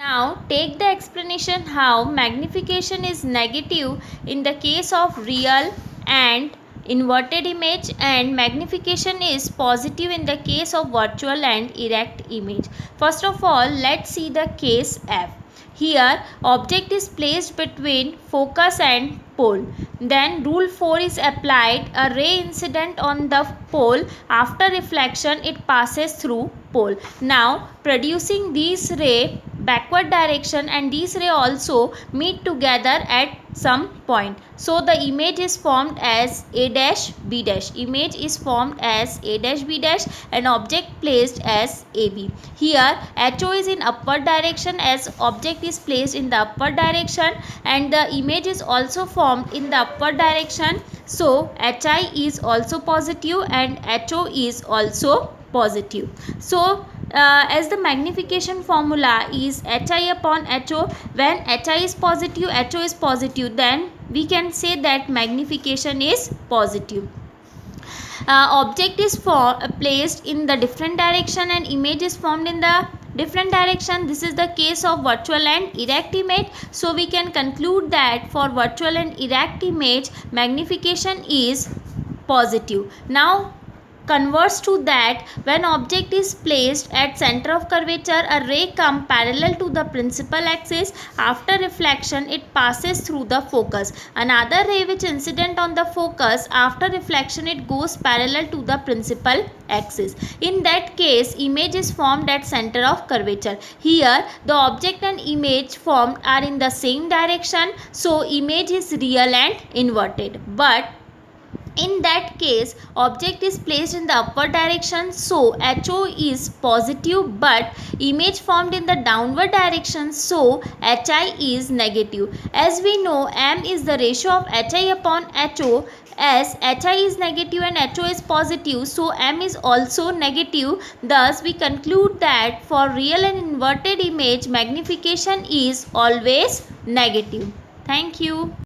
Now take the explanation how magnification is negative in the case of real and inverted image and magnification is positive in the case of virtual and erect image. First of all, let's see the case F. Here object is placed between focus and pole. Then rule 4 is applied. A ray incident on the pole, after reflection it passes through pole. Now producing these ray backward direction and these ray also meet together at some point. So the image is formed as A dash B dash. Image is formed as A dash B dash and object placed as AB. Here HO is in upward direction as object is placed in the upward direction and the image is also formed in the upward direction. So HI is also positive and HO is also positive. So as the magnification formula is HI upon HO, when HI is positive, HO is positive, then we can say that magnification is positive. Object is placed in the different direction and image is formed in the different direction. This is the case of virtual and erect image. So we can conclude that for virtual and erect image, magnification is positive. Now converse to that, when object is placed at center of curvature, a ray comes parallel to the principal axis. After reflection it passes through the focus. Another ray which incident on the focus, after reflection it goes parallel to the principal axis. In that case image is formed at center of curvature. Here the object and image formed are in the same direction, so image is real and inverted. But in that case object is placed in the upward direction, so HO is positive but image formed in the downward direction, so HI is negative. As we know, M is the ratio of HI upon HO. As HI is negative and HO is positive, so M is also negative. Thus we conclude that for real and inverted image, magnification is always negative. Thank you.